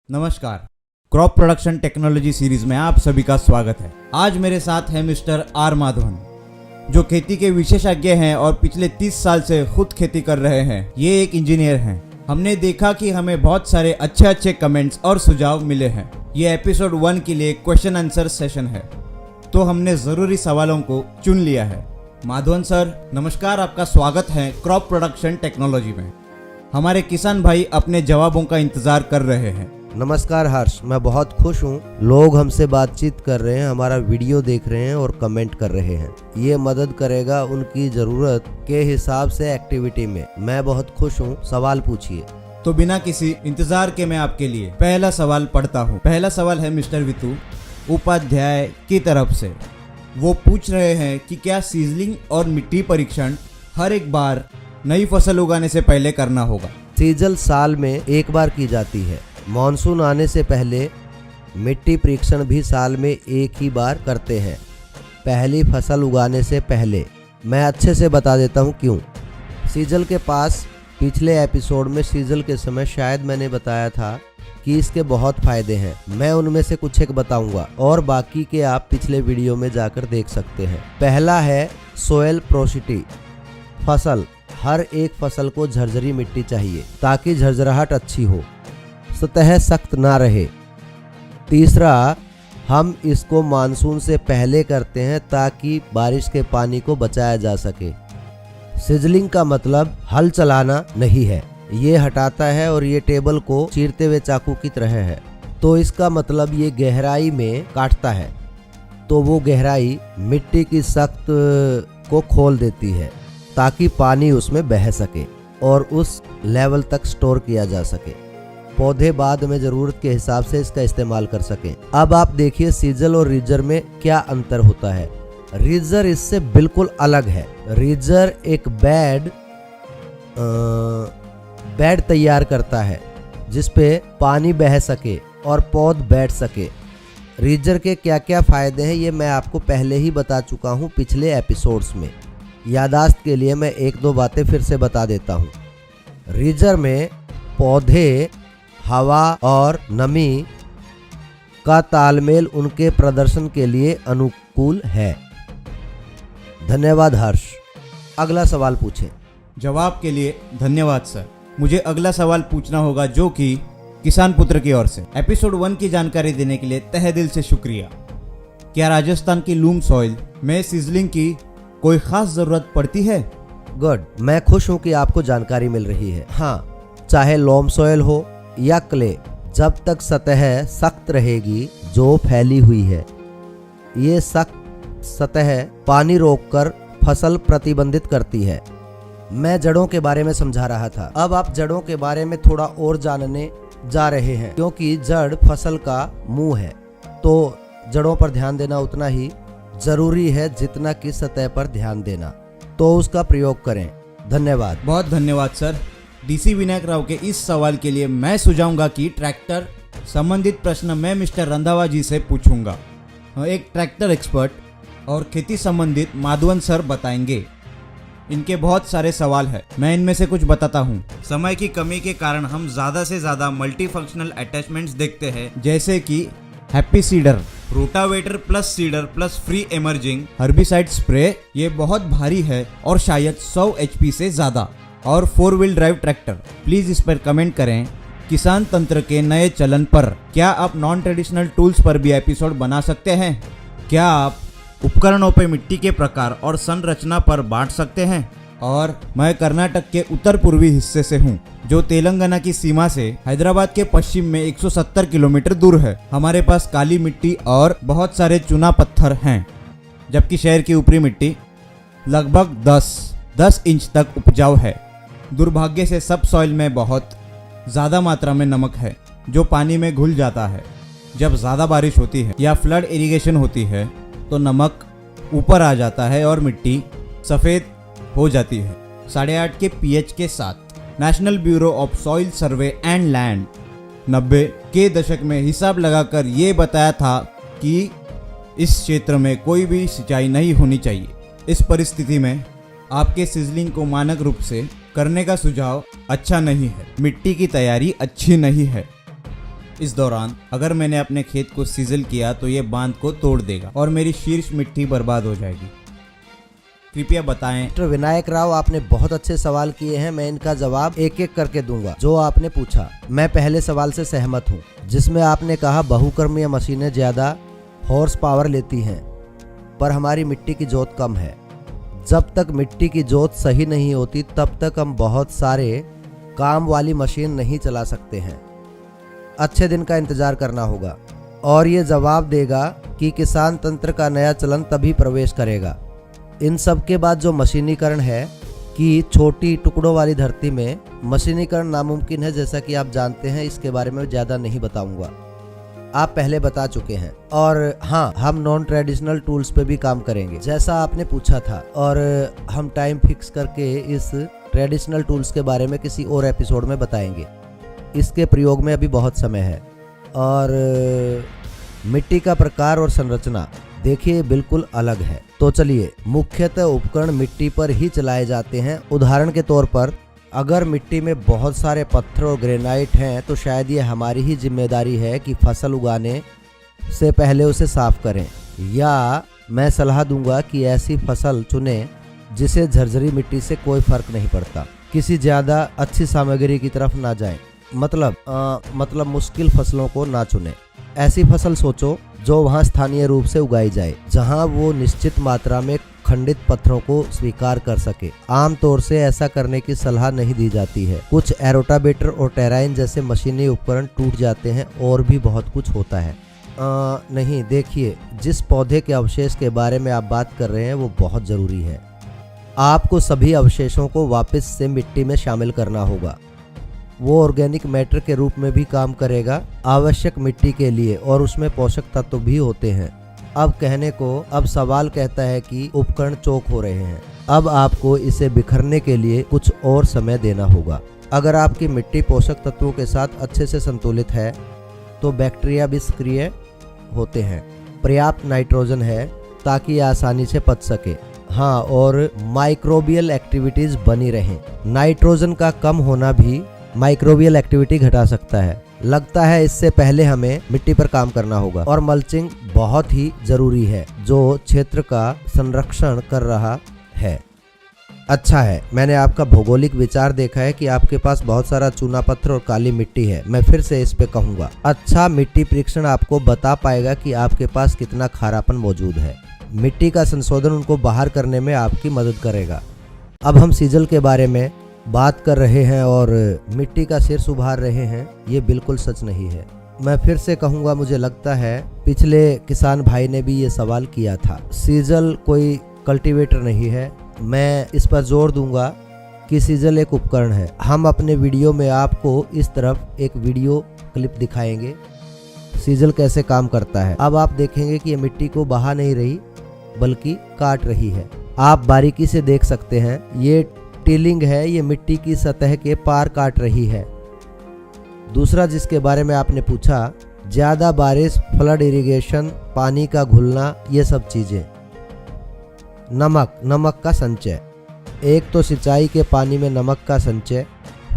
नमस्कार, crop production technology series में आप सभी का स्वागत है। आज मेरे साथ है मिस्टर आर माधवन, जो खेती के विशेषज्ञ हैं और पिछले 30 साल से खुद खेती कर रहे हैं। ये एक इंजीनियर हैं। हमने देखा कि हमें बहुत सारे अच्छे कमेंट्स और सुझाव मिले हैं। ये एपिसोड 1 के लिए क्वेश्चन आंसर सेशन है, तो हमने ज़रूरी सवालों को चुन लिया है। माधवन सर, नमस्कार, आपका स्वागत है क्रॉप प्रोडक्शन टेक्नोलॉजी में। हमारे किसान भाई अपने जवाबों का इंतजार कर रहे हैं। नमस्कार हर्ष, मैं बहुत खुश हूँ। लोग हमसे बातचीत कर रहे हैं, हमारा वीडियो देख रहे हैं और कमेंट कर रहे हैं। ये मदद करेगा उनकी ज़रूरत के हिसाब से एक्टिविटी में। मैं बहुत खुश हूँ। सवाल पूछिए। तो बिना किसी इंतजार के मैं आपके लिए पहला सवाल पढ़ता हूँ। पहला सवाल है मिस्टर वितु उपाध्याय की तरफ से। वो पूछ रहे हैं कि क्या सीजलिंग और मिट्टी परीक्षण हर एक बार नई फसल उगाने से पहले करना होगा? सीजल साल में एक बार की जाती है। मॉनसून आने से पहले मिट्टी परीक्षण भी साल में एक ही बार करते हैं, पहली फसल उगाने से पहले। मैं अच्छे से बता देता हूँ क्यों। सीजल के पास पिछले एपिसोड में सीजल के समय शायद मैंने बताया था कि इसके बहुत फायदे हैं। मैं उनमें से कुछ एक बताऊंगा और बाकी के आप पिछले वीडियो में जाकर देख सकते हैं। पहला है सोयल पोरोसिटी। हर एक फसल को झरझरी मिट्टी चाहिए ताकि झरझराहट अच्छी हो, सतह सख्त ना रहे। तीसरा, हम इसको मानसून से पहले करते हैं ताकि बारिश के पानी को बचाया जा सके। सिजलिंग का मतलब हल चलाना नहीं है, ये हटाता है और ये टेबल को चीरते हुए चाकू की तरह है। तो इसका मतलब ये गहराई में काटता है, तो वो गहराई मिट्टी की सख्त को खोल देती है ताकि पानी उसमें बह सके और उस लेवल तक स्टोर किया जा सके। पौधे बाद में जरूरत के हिसाब से इसका इस्तेमाल कर सकें। अब आप देखिए सीजल और रीजर में क्या अंतर होता है। रीजर इससे बिल्कुल अलग है। रीजर एक बेड तैयार करता है जिस पे पानी बह सके और पौध बैठ सके। रीजर के क्या क्या फायदे हैं ये मैं आपको पहले ही बता चुका हूँ पिछले एपिसोड्स में। यादाश्त के लिए मैं एक दो बातें फिर से बता देता हूँ। रीजर में पौधे हवा और नमी का तालमेल उनके प्रदर्शन के लिए अनुकूल है। धन्यवाद हर्ष। अगला सवाल पूछें। जवाब के लिए धन्यवाद सर। मुझे अगला सवाल पूछना होगा, जो कि किसान पुत्र की ओर से। एपिसोड 1 की जानकारी देने के लिए तहे दिल से शुक्रिया। क्या राजस्थान की लूम सॉइल में सीजलिंग की कोई खास जरूरत पड़ती है? गुड, मैं खुश हूँ कि आपको जानकारी मिल रही है। हाँ, चाहे लॉम सॉइल हो या क्ले, जब तक सतह सख्त रहेगी जो फैली हुई है, ये सख्त सतह पानी रोककर फसल प्रतिबंधित करती है। मैं जड़ों के बारे में समझा रहा था। अब आप जड़ों के बारे में थोड़ा और जानने जा रहे हैं, क्योंकि जड़ फसल का मुंह है, तो जड़ों पर ध्यान देना उतना ही जरूरी है जितना कि सतह पर ध्यान देना। तो उसका प्रयोग करें। धन्यवाद। बहुत धन्यवाद सर। डीसी विनायक राव के इस सवाल के लिए मैं सुझाऊंगा कि ट्रैक्टर संबंधित प्रश्न मैं मिस्टर रंधावा जी से पूछूंगा। एक ट्रैक्टर एक्सपर्ट और खेती संबंधित माधवन सर बताएंगे। इनके बहुत सारे सवाल हैं, मैं इनमें से कुछ बताता हूँ। समय की कमी के कारण हम ज़्यादा से ज़्यादा मल्टी फंक्शनल अटैचमेंट्स देखते हैं, जैसे कि happy seeder, rotavator plus cedar plus free emerging herbicide spray. ये बहुत भारी है और शायद 100 HP से ज़्यादा। और 4 व्हील ड्राइव ट्रैक्टर। प्लीज़ इस पर कमेंट करें। किसान तंत्र के नए चलन पर। क्या आप नॉन ट्रेडिशनल टूल्स पर भी एपिसोड बना सकते हैं? क्या आप उपकरणों पर मिट्टी के प्रकार और संरचना पर बांट सकते हैं? और मैं कर्नाटक के उत्तर पूर्वी हिस्से से हूँ, जो तेलंगाना की सीमा से हैदराबाद के पश्चिम में 170 किलोमीटर दूर है। हमारे पास काली मिट्टी और बहुत सारे चूना पत्थर हैं, जबकि शहर की ऊपरी मिट्टी लगभग 10 इंच तक उपजाऊ है। दुर्भाग्य से सब सॉइल में बहुत ज़्यादा मात्रा में नमक है, जो पानी में घुल जाता है। जब ज़्यादा बारिश होती है या फ्लड इरिगेशन होती है तो नमक ऊपर आ जाता है और मिट्टी सफ़ेद हो जाती है। 8.5 के pH के साथ। National bureau of soil survey and land 90 के दशक में हिसाब लगाकर ये बताया था कि इस क्षेत्र में कोई भी सिंचाई नहीं होनी चाहिए। इस परिस्थिति में आपके सीजलिंग को मानक रूप से करने का सुझाव अच्छा नहीं है। मिट्टी की तैयारी अच्छी नहीं है। इस दौरान अगर मैंने अपने खेत को सीजल किया तो ये बांध को तोड़ देगा और मेरी शीर्ष मिट्टी बर्बाद हो जाएगी। कृपया बताएं। डॉक्टर विनायक राव, आपने बहुत अच्छे सवाल किए हैं। मैं इनका जवाब एक एक करके दूंगा जो आपने पूछा। मैं पहले सवाल से सहमत हूँ, जिसमें आपने कहा बहुकर्मीय मशीनें ज्यादा हॉर्स पावर लेती हैं पर हमारी मिट्टी की जोत कम है। जब तक मिट्टी की जोत सही नहीं होती तब तक हम बहुत सारे काम वाली मशीन नहीं चला सकते हैं। अच्छे दिन का इंतजार करना होगा। और ये जवाब देगा कि किसान तंत्र का नया चलन तभी प्रवेश करेगा। इन सब के बाद जो मशीनीकरण है कि छोटी टुकड़ों वाली धरती में मशीनीकरण नामुमकिन है, जैसा कि आप जानते हैं। इसके बारे में ज़्यादा नहीं बताऊंगा, आप पहले बता चुके हैं। और हाँ, हम नॉन ट्रेडिशनल टूल्स पे भी काम करेंगे जैसा आपने पूछा था, और हम टाइम फिक्स करके इस ट्रेडिशनल टूल्स के बारे में किसी और एपिसोड में बताएंगे। इसके प्रयोग में अभी बहुत समय है। और मिट्टी का प्रकार और संरचना देखिए बिल्कुल अलग है। तो चलिए, मुख्यतः उपकरण मिट्टी पर ही चलाए जाते हैं। उदाहरण के तौर पर अगर मिट्टी में बहुत सारे पत्थर और ग्रेनाइट हैं तो शायद ये हमारी ही जिम्मेदारी है कि फसल उगाने से पहले उसे साफ करें, या मैं सलाह दूंगा कि ऐसी फसल चुनें जिसे झरझरी मिट्टी से कोई फर्क नहीं पड़ता। किसी ज़्यादा अच्छी सामग्री की तरफ ना जाएं, मतलब मुश्किल फसलों को ना चुनें। ऐसी फसल सोचो जो वहाँ स्थानीय रूप से उगाई जाए, जहाँ वो निश्चित मात्रा में खंडित पत्थरों को स्वीकार कर सके। आमतौर से ऐसा करने की सलाह नहीं दी जाती है। कुछ एरोटावेटर और टेराइन जैसे मशीनी उपकरण टूट जाते हैं और भी बहुत कुछ होता है। नहीं, देखिए, जिस पौधे के अवशेष के बारे में आप बात कर रहे हैं वो बहुत ज़रूरी है। आपको सभी अवशेषों को वापस से मिट्टी में शामिल करना होगा। वो ऑर्गेनिक मैटर के रूप में भी काम करेगा आवश्यक मिट्टी के लिए, और उसमें पोषक तत्व भी होते हैं। अब सवाल कहता है कि उपकरण चोक हो रहे हैं। अब आपको इसे बिखरने के लिए कुछ और समय देना होगा। अगर आपकी मिट्टी पोषक तत्वों के साथ अच्छे से संतुलित है तो बैक्टीरिया भी सक्रिय होते हैं। पर्याप्त नाइट्रोजन है ताकि आसानी से पच सके। हाँ, और माइक्रोबियल एक्टिविटीज बनी रहें। नाइट्रोजन का कम होना भी माइक्रोबियल एक्टिविटी घटा सकता है। लगता है इससे पहले हमें मिट्टी पर काम करना होगा। और मल्चिंग बहुत ही जरूरी है, जो क्षेत्र का संरक्षण कर रहा है। अच्छा है, मैंने आपका भौगोलिक विचार देखा है कि आपके पास बहुत सारा चूना पत्थर और काली मिट्टी है। मैं फिर से इस पे कहूँगा, अच्छा मिट्टी परीक्षण आपको बता पाएगा कि आपके पास कितना खारापन मौजूद है। मिट्टी का संशोधन उनको बाहर करने में आपकी मदद करेगा। अब हम सीजल के बारे में बात कर रहे हैं और मिट्टी का शीर्ष उभार रहे हैं, ये बिल्कुल सच नहीं है। मैं फिर से कहूँगा, मुझे लगता है पिछले किसान भाई ने भी ये सवाल किया था। सीजल कोई कल्टीवेटर नहीं है। मैं इस पर जोर दूंगा कि सीजल एक उपकरण है। हम अपने वीडियो में आपको इस तरफ एक वीडियो क्लिप दिखाएंगे सीजल कैसे काम करता है। अब आप देखेंगे कि ये मिट्टी को बहा नहीं रही बल्कि काट रही है। आप बारीकी से देख सकते हैं, ये टिलिंग है, ये मिट्टी की सतह के पार काट रही है। दूसरा जिसके बारे में आपने पूछा, ज्यादा बारिश, फ्लड इरिगेशन, पानी का घुलना, ये सब चीजें। नमक का संचय। एक तो सिंचाई के पानी में नमक का संचय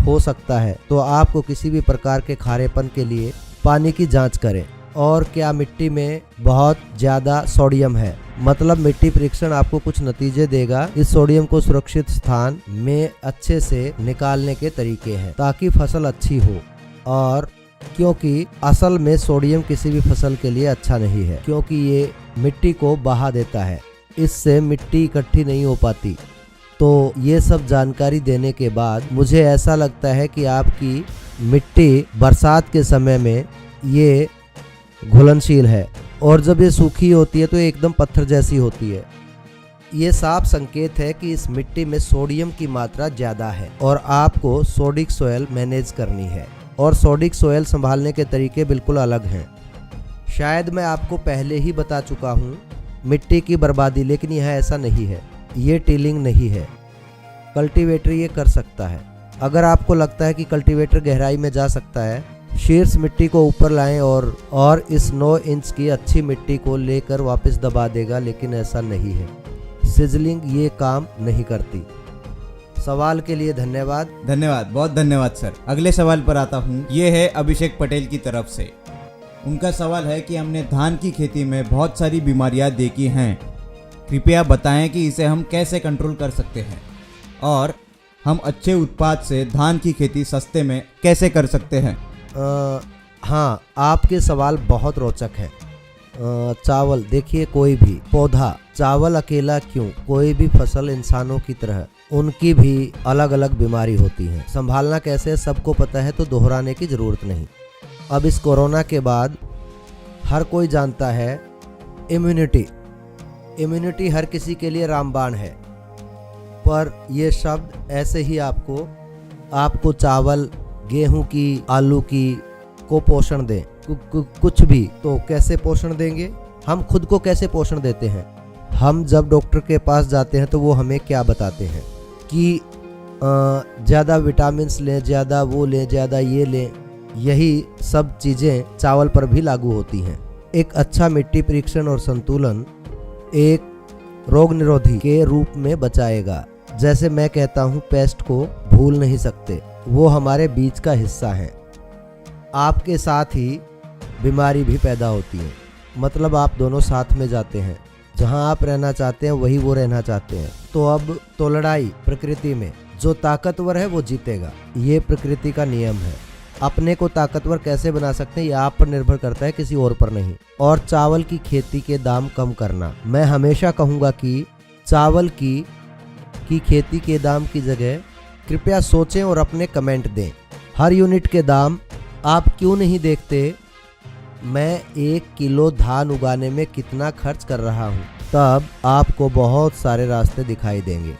हो सकता है, तो आपको किसी भी प्रकार के खारेपन के लिए पानी की जांच करें। और क्या मिट्टी में बहुत ज़्यादा सोडियम है, मतलब मिट्टी परीक्षण आपको कुछ नतीजे देगा। इस सोडियम को सुरक्षित स्थान में अच्छे से निकालने के तरीके हैं ताकि फसल अच्छी हो। और क्योंकि असल में सोडियम किसी भी फसल के लिए अच्छा नहीं है, क्योंकि ये मिट्टी को बहा देता है, इससे मिट्टी इकट्ठी नहीं हो पाती। तो ये सब जानकारी देने के बाद मुझे ऐसा लगता है कि आपकी मिट्टी बरसात के समय में ये घुलनशील है, और जब ये सूखी होती है तो एकदम पत्थर जैसी होती है। ये साफ संकेत है कि इस मिट्टी में सोडियम की मात्रा ज़्यादा है और आपको सोडिक सोयल मैनेज करनी है। और सोडिक सोयल संभालने के तरीके बिल्कुल अलग हैं। शायद मैं आपको पहले ही बता चुका हूँ मिट्टी की बर्बादी, लेकिन यह ऐसा नहीं है। ये टिलिंग नहीं है, कल्टीवेटर ये कर सकता है। अगर आपको लगता है कि कल्टीवेटर गहराई में जा सकता है, शीर्ष मिट्टी को ऊपर लाएं और इस 9 इंच की अच्छी मिट्टी को लेकर वापस दबा देगा, लेकिन ऐसा नहीं है। सिजलिंग ये काम नहीं करती। सवाल के लिए धन्यवाद। धन्यवाद, बहुत धन्यवाद सर। अगले सवाल पर आता हूँ। ये है अभिषेक पटेल की तरफ से। उनका सवाल है कि हमने धान की खेती में बहुत सारी बीमारियां देखी हैं, कृपया बताएं कि इसे हम कैसे कंट्रोल कर सकते हैं और हम अच्छे उत्पाद से धान की खेती सस्ते में कैसे कर सकते हैं। हाँ, आपके सवाल बहुत रोचक है। चावल, देखिए कोई भी पौधा, चावल अकेला क्यों, कोई भी फसल इंसानों की तरह उनकी भी अलग अलग बीमारी होती है। संभालना कैसे सबको पता है, तो दोहराने की ज़रूरत नहीं। अब इस कोरोना के बाद हर कोई जानता है इम्यूनिटी हर किसी के लिए रामबाण है, पर ये शब्द ऐसे ही आपको चावल, गेहूं की, आलू की को पोषण दें, कुछ भी, तो कैसे पोषण देंगे? हम खुद को कैसे पोषण देते हैं? हम जब डॉक्टर के पास जाते हैं तो वो हमें क्या बताते हैं कि ज़्यादा विटामिन्स लें, ज़्यादा वो लें, ज़्यादा ये लें। यही सब चीज़ें चावल पर भी लागू होती हैं। एक अच्छा मिट्टी परीक्षण और संतुलन एक रोग निरोधी के रूप में बचाएगा। जैसे मैं कहता हूँ, पेस्ट को भूल नहीं सकते, वो हमारे बीच का हिस्सा है। आपके साथ ही बीमारी भी पैदा होती है, मतलब आप दोनों साथ में जाते हैं। जहाँ आप रहना चाहते हैं वही वो रहना चाहते हैं। तो अब तो लड़ाई प्रकृति में, जो ताकतवर है वो जीतेगा, ये प्रकृति का नियम है। अपने को ताकतवर कैसे बना सकते हैं ये आप पर निर्भर करता है, किसी और पर नहीं। और चावल की खेती के दाम कम करना, मैं हमेशा कहूँगा कि चावल की खेती के दाम की जगह कृपया सोचें और अपने कमेंट दें। हर यूनिट के दाम आप क्यों नहीं देखते? मैं 1 किलो धान उगाने में कितना खर्च कर रहा हूँ, तब आपको बहुत सारे रास्ते दिखाई देंगे।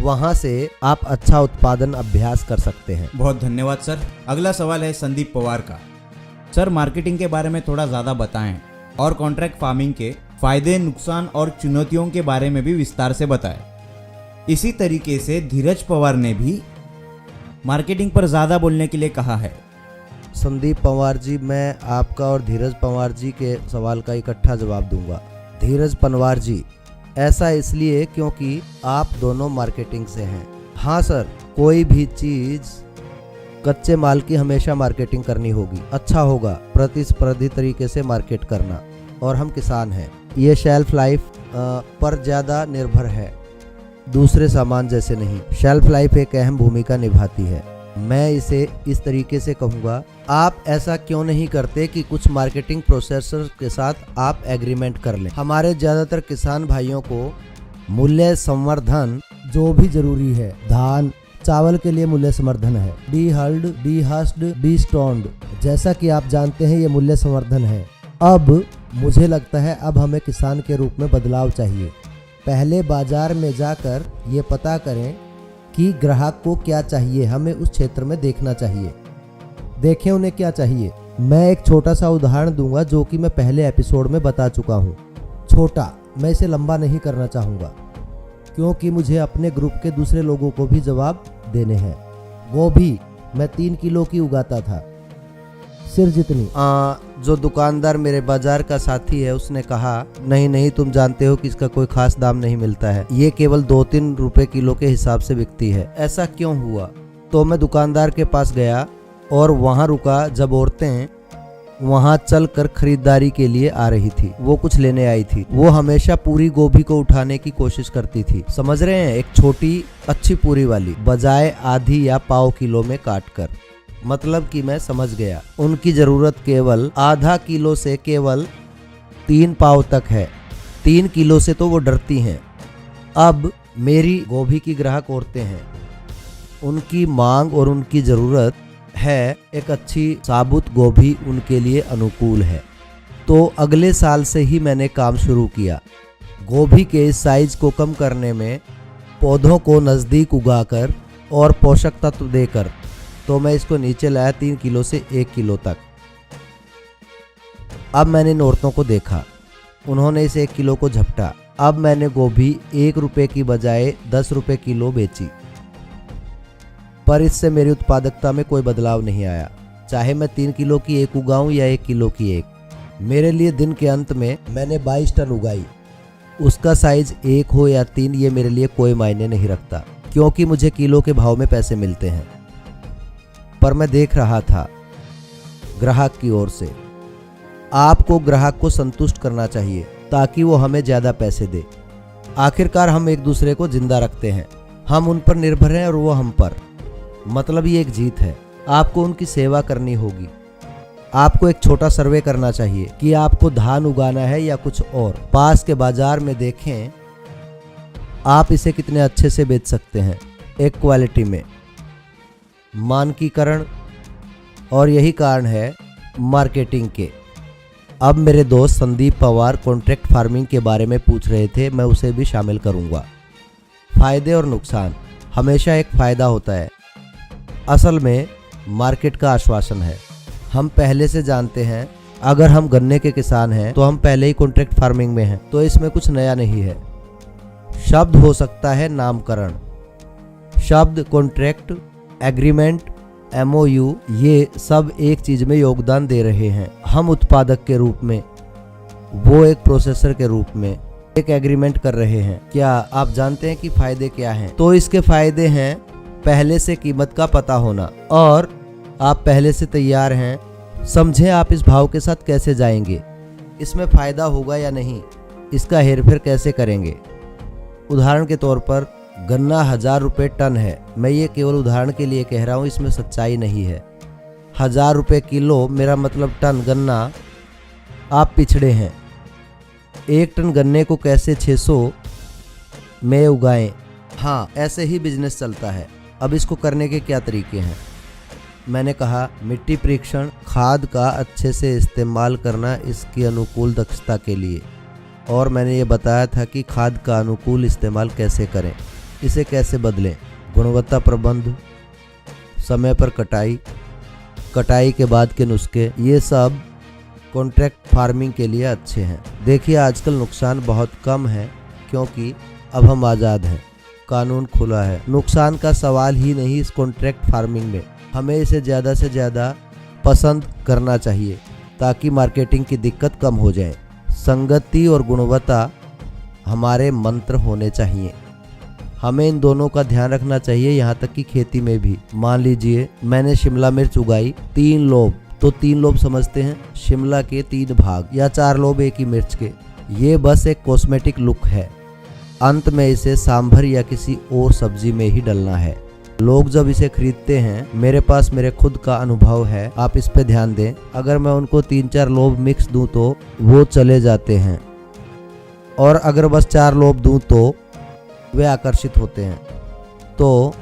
वहाँ से आप अच्छा उत्पादन अभ्यास कर सकते हैं। बहुत धन्यवाद सर। अगला सवाल है संदीप पवार का। सर, मार्केटिंग के बारे में थोड़ा ज़्यादा बताएं और कॉन्ट्रैक्ट फार्मिंग के फायदे, नुकसान और चुनौतियों के बारे में भी विस्तार से बताएं। इसी तरीके से धीरज पवार ने भी मार्केटिंग पर ज़्यादा बोलने के लिए कहा है। संदीप पवार जी, मैं आपका और धीरज पवार जी के सवाल का इकट्ठा जवाब दूंगा। धीरज पवार जी, ऐसा इसलिए क्योंकि आप दोनों मार्केटिंग से हैं। हाँ सर, कोई भी चीज़ कच्चे माल की हमेशा मार्केटिंग करनी होगी। अच्छा होगा प्रतिस्पर्धी तरीके से मार्केट करना। और हम किसान हैं, ये शेल्फ लाइफ पर ज़्यादा निर्भर है, दूसरे सामान जैसे नहीं। शेल्फ लाइफ एक अहम भूमिका निभाती है। मैं इसे इस तरीके से कहूँगा, आप ऐसा क्यों नहीं करते कि कुछ मार्केटिंग प्रोसेसर के साथ आप एग्रीमेंट कर लें। हमारे ज़्यादातर किसान भाइयों को मूल्य संवर्धन जो भी जरूरी है, धान चावल के लिए मूल्य संवर्धन है, dehulled, dehusked, destoned, जैसा कि आप जानते हैं ये मूल्य संवर्धन है। अब मुझे लगता है अब हमें किसान के रूप में बदलाव चाहिए। पहले बाजार में जाकर ये पता करें कि ग्राहक को क्या चाहिए, हमें उस क्षेत्र में देखना चाहिए, देखें उन्हें क्या चाहिए। मैं एक छोटा सा उदाहरण दूंगा जो कि मैं पहले एपिसोड में बता चुका हूँ। छोटा, मैं इसे लंबा नहीं करना चाहूँगा क्योंकि मुझे अपने ग्रुप के दूसरे लोगों को भी जवाब देने हैं। वो भी मैं 3 किलो की उगाता था, सिर्फ जितनी। जो दुकानदार मेरे बाजार का साथी है उसने कहा, नहीं तुम जानते हो कि इसका कोई खास दाम नहीं मिलता है, ये केवल 2-3 रुपए किलो के हिसाब से बिकती है। ऐसा क्यों हुआ? तो मैं दुकानदार के पास गया और वहाँ रुका जब औरतें वहाँ चलकर खरीदारी के लिए आ रही थी। वो कुछ लेने आई थी। वो हमेशा पूरी गोभी को उठाने की कोशिश करती थी, समझ रहे हैं, एक छोटी अच्छी पूरी वाली, बजाय आधी या पाव किलो में काट कर। मतलब कि मैं समझ गया, उनकी ज़रूरत केवल आधा किलो से केवल 3 पाव तक है। 3 किलो से तो वो डरती हैं। अब मेरी गोभी की ग्राहक औरतें हैं, उनकी मांग और उनकी ज़रूरत है एक अच्छी साबुत गोभी उनके लिए अनुकूल है। तो अगले साल से ही मैंने काम शुरू किया, गोभी के साइज को कम करने में, पौधों को नज़दीक उगाकर और पोषक तत्व देकर। तो मैं इसको नीचे लाया 3 किलो से 1 किलो तक। अब मैंने इन औरतों को देखा, उन्होंने इस 1 किलो को झपटा। अब मैंने गोभी 1 रुपये की बजाय 10 रुपये किलो बेची, पर इससे मेरी उत्पादकता में कोई बदलाव नहीं आया। चाहे मैं 3 किलो की एक उगाऊं या 1 किलो की एक, मेरे लिए दिन के अंत में मैंने 22 टन उगाई। उसका साइज 1 हो या 3, ये मेरे लिए कोई मायने नहीं रखता। क्योंकि मुझे किलो के भाव में पैसे मिलते हैं। पर मैं देख रहा था ग्राहक की ओर से। आपको ग्राहक को संतुष्ट करना चाहिए ताकि वो हमें ज़्यादा पैसे दे। आखिरकार हम एक दूसरे को जिंदा रखते हैं, हम उन पर निर्भर हैं और वो हम पर। मतलब ये एक जीत है। आपको उनकी सेवा करनी होगी। आपको एक छोटा सर्वे करना चाहिए कि आपको धान उगाना है या कुछ और। पास के बाजार में देखें आप इसे कितने अच्छे से बेच सकते हैं, एक क्वालिटी में। मानकीकरण, और यही कारण है मार्केटिंग के। अब मेरे दोस्त संदीप पवार कॉन्ट्रैक्ट फार्मिंग के बारे में पूछ रहे थे, मैं उसे भी शामिल करूंगा। फायदे और नुकसान। हमेशा एक फायदा होता है, असल में मार्केट का आश्वासन है। हम पहले से जानते हैं, अगर हम गन्ने के किसान हैं तो हम पहले ही कॉन्ट्रैक्ट फार्मिंग में हैं, तो इसमें कुछ नया नहीं है। शब्द हो सकता है नामकरण। शब्द कॉन्ट्रैक्ट, एग्रीमेंट, MOU, ये सब एक चीज में योगदान दे रहे हैं। हम उत्पादक के रूप में, वो एक प्रोसेसर के रूप में एक एग्रीमेंट कर रहे हैं। क्या आप जानते हैं कि फायदे क्या हैं? तो इसके फायदे हैं पहले से कीमत का पता होना, और आप पहले से तैयार हैं। समझें आप इस भाव के साथ कैसे जाएंगे, इसमें फायदा होगा या नहीं, इसका हेरफेर कैसे करेंगे। उदाहरण के तौर पर गन्ना 1000 रुपये टन है। मैं ये केवल उदाहरण के लिए कह रहा हूँ, इसमें सच्चाई नहीं है। 1000 रुपये किलो, मेरा मतलब टन गन्ना। आप पिछड़े हैं। एक टन गन्ने को कैसे 600 में उगाएं? हाँ, ऐसे ही बिजनेस चलता है। अब इसको करने के क्या तरीके हैं? मैंने कहा मिट्टी परीक्षण, खाद का अच्छे से इस्तेमाल करना इसकी अनुकूल दक्षता के लिए। और मैंने ये बताया था कि खाद का अनुकूल इस्तेमाल कैसे करें, इसे कैसे बदलें। गुणवत्ता प्रबंध, समय पर कटाई, कटाई के बाद के नुस्खे, ये सब कॉन्ट्रैक्ट फार्मिंग के लिए अच्छे हैं। देखिए आजकल नुकसान बहुत कम है क्योंकि अब हम आज़ाद हैं, कानून खुला है। नुकसान का सवाल ही नहीं इस कॉन्ट्रैक्ट फार्मिंग में। हमें इसे ज़्यादा से ज़्यादा पसंद करना चाहिए ताकि मार्केटिंग की दिक्कत कम हो जाए। संगति और गुणवत्ता हमारे मंत्र होने चाहिए। हमें इन दोनों का ध्यान रखना चाहिए, यहाँ तक कि खेती में भी। मान लीजिए मैंने शिमला मिर्च उगाई 3 लोब, तो 3 लोब समझते हैं शिमला के 3 भाग, या 4 लोब एक ही मिर्च के। ये बस एक कॉस्मेटिक लुक है। अंत में इसे सांभर या किसी और सब्जी में ही डलना है। लोग जब इसे खरीदते हैं, मेरे पास मेरे खुद का अनुभव है, आप इस पे ध्यान दें। अगर मैं उनको 3-4 लोब मिक्स दूं तो वो चले जाते हैं, और अगर बस 4 लोब दूं तो वे आकर्षित होते हैं। तो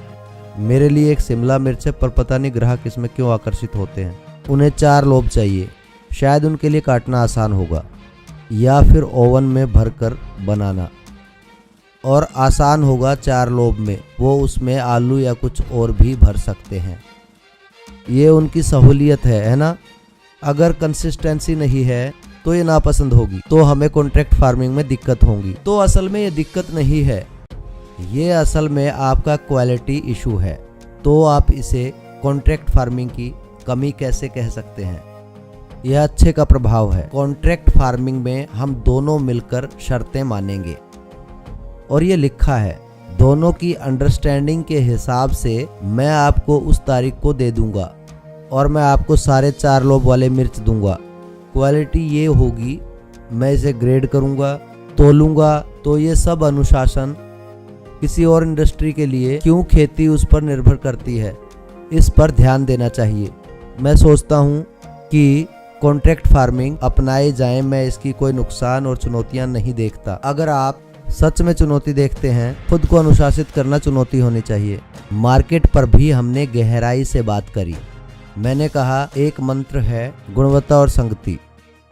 मेरे लिए एक शिमला मिर्च है, पर पता नहीं ग्राहक इसमें क्यों आकर्षित होते हैं। उन्हें 4 लोब चाहिए, शायद उनके लिए काटना आसान होगा, या फिर ओवन में भरकर बनाना, और आसान होगा 4 लोब में। वो उसमें आलू या कुछ और भी भर सकते हैं। ये उनकी सहूलियत है ना। अगर कंसिस्टेंसी नहीं है तो ये नापसंद होगी, तो हमें कॉन्ट्रैक्ट फार्मिंग में दिक्कत होगी। तो असल में ये दिक्कत नहीं है, ये असल में आपका क्वालिटी इशू है। तो आप इसे कॉन्ट्रैक्ट फार्मिंग की कमी कैसे कह सकते हैं? यह अच्छे का प्रभाव है। कॉन्ट्रैक्ट फार्मिंग में हम दोनों मिलकर शर्तें मानेंगे, और ये लिखा है। दोनों की अंडरस्टैंडिंग के हिसाब से मैं आपको उस तारीख को दे दूंगा, और मैं आपको 4.5 लोब वाले मिर्च दूंगा। क्वालिटी ये होगी, मैं इसे ग्रेड करूंगा, तोलूंगा। तो ये सब अनुशासन किसी और इंडस्ट्री के लिए क्यों खेती उस पर निर्भर करती है, इस पर ध्यान देना चाहिए। मैं सोचता हूँ कि कॉन्ट्रैक्ट फार्मिंग अपनाए जाए, मैं इसकी कोई नुकसान और चुनौतियाँ नहीं देखता। अगर आप सच में चुनौती देखते हैं, खुद को अनुशासित करना चुनौती होनी चाहिए। मार्केट पर भी हमने गहराई से बात करी। मैंने कहा एक मंत्र है गुणवत्ता और संगति।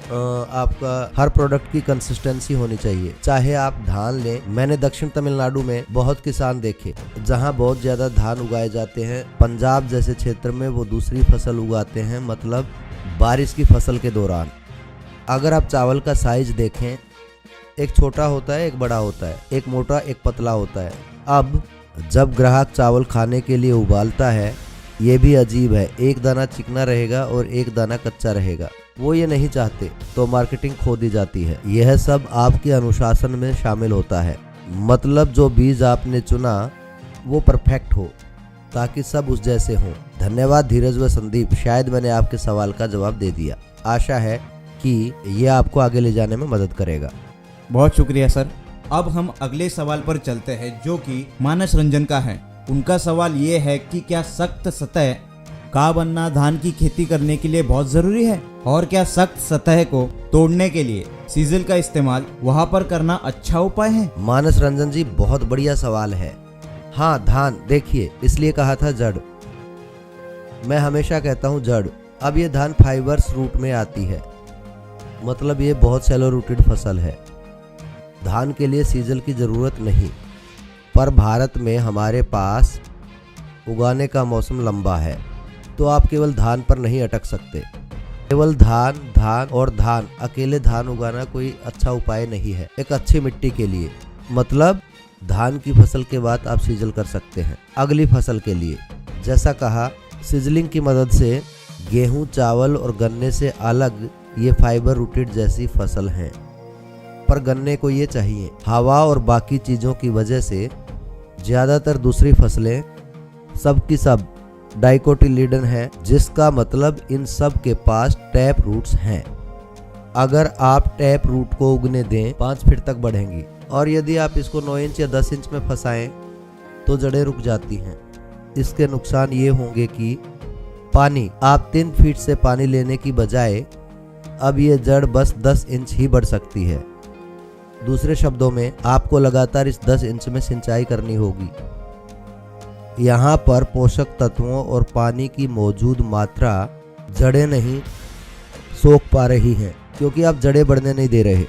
आपका हर प्रोडक्ट की कंसिस्टेंसी होनी चाहिए। चाहे आप धान लें, मैंने दक्षिण तमिलनाडु में बहुत किसान देखे जहां बहुत ज़्यादा धान उगाए जाते हैं। पंजाब जैसे क्षेत्र में वो दूसरी फसल उगाते हैं, मतलब बारिश की फसल के दौरान। अगर आप चावल का साइज देखें, एक छोटा होता है, एक बड़ा होता है, एक मोटा एक पतला होता है। अब जब ग्राहक चावल खाने के लिए उबालता है, ये भी अजीब है, एक दाना चिकना रहेगा और एक दाना कच्चा रहेगा। वो ये नहीं चाहते, तो मार्केटिंग खो दी जाती है। यह सब आपके अनुशासन में शामिल होता है। मतलब जो बीज आपने चुना वो परफेक्ट हो, ताकि सब उस जैसे हों। धन्यवाद धीरज व संदीप, शायद मैंने आपके सवाल का जवाब दे दिया। आशा है कि ये आपको आगे ले जाने में मदद करेगा। बहुत शुक्रिया सर। अब हम अगले सवाल पर चलते हैं, जो कि मानस रंजन का है। उनका सवाल ये है कि क्या सख्त सतह का बनना धान की खेती करने के लिए बहुत जरूरी है, और क्या सख्त सतह को तोड़ने के लिए सीजल का इस्तेमाल वहां पर करना अच्छा उपाय है? मानस रंजन जी, बहुत बढ़िया सवाल है। हाँ, धान देखिए, इसलिए कहा था जड़। मैं हमेशा कहता हूँ जड़। अब ये धान फाइबर्स रूट में आती है, मतलब ये बहुत शैलो रूटेड फसल है। धान के लिए सीजल की ज़रूरत नहीं, पर भारत में हमारे पास उगाने का मौसम लंबा है, तो आप केवल धान पर नहीं अटक सकते। केवल धान और धान, अकेले धान उगाना कोई अच्छा उपाय नहीं है एक अच्छी मिट्टी के लिए। मतलब धान की फसल के बाद आप सीजल कर सकते हैं अगली फसल के लिए। जैसा कहा, सीजलिंग की मदद से गेहूं, चावल और गन्ने से अलग ये फाइबर रूटेड जैसी फसल हैं, पर गन्ने को ये चाहिए। हवा और बाकी चीज़ों की वजह से ज़्यादातर दूसरी फसलें सब की सब डाइकोटिलीडन है, जिसका मतलब इन सब के पास टैप रूट्स हैं। अगर आप टैप रूट को उगने दें 5 फीट तक बढ़ेंगी, और यदि आप इसको 9 इंच या 10 इंच में फंसाएं तो जड़ें रुक जाती हैं। इसके नुकसान ये होंगे कि पानी, आप 3 फीट से पानी लेने की बजाय अब ये जड़ बस 10 इंच ही बढ़ सकती है। दूसरे शब्दों में, आपको लगातार इस 10 इंच में सिंचाई करनी होगी। यहाँ पर पोषक तत्वों और पानी की मौजूद मात्रा जड़ें नहीं सोख पा रही हैं, क्योंकि आप जड़ें बढ़ने नहीं दे रहे।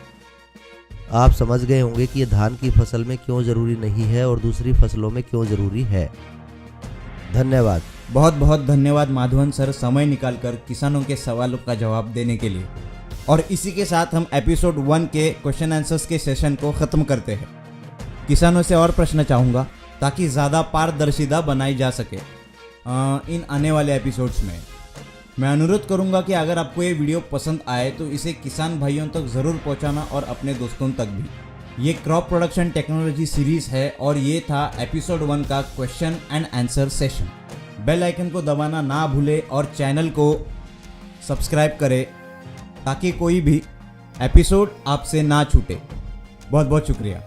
आप समझ गए होंगे कि ये धान की फसल में क्यों ज़रूरी नहीं है और दूसरी फसलों में क्यों ज़रूरी है। धन्यवाद। बहुत बहुत धन्यवाद माधवन सर, समय निकालकर किसानों के सवालों का जवाब देने के लिए। और इसी के साथ हम एपिसोड 1 के क्वेश्चन आंसर्स के सेशन को ख़त्म करते हैं। किसानों से और प्रश्न चाहूँगा ताकि ज़्यादा पारदर्शिता बनाई जा सके इन आने वाले एपिसोड्स में। मैं अनुरोध करूंगा कि अगर आपको ये वीडियो पसंद आए तो इसे किसान भाइयों तक ज़रूर पहुंचाना, और अपने दोस्तों तक भी। ये क्रॉप प्रोडक्शन टेक्नोलॉजी सीरीज़ है और ये था एपिसोड 1 का question and answer session. Bell icon को दबाना ना भूले और चैनल को सब्सक्राइब करें ताकि कोई भी एपिसोड आपसे ना छूटे। बहुत बहुत शुक्रिया।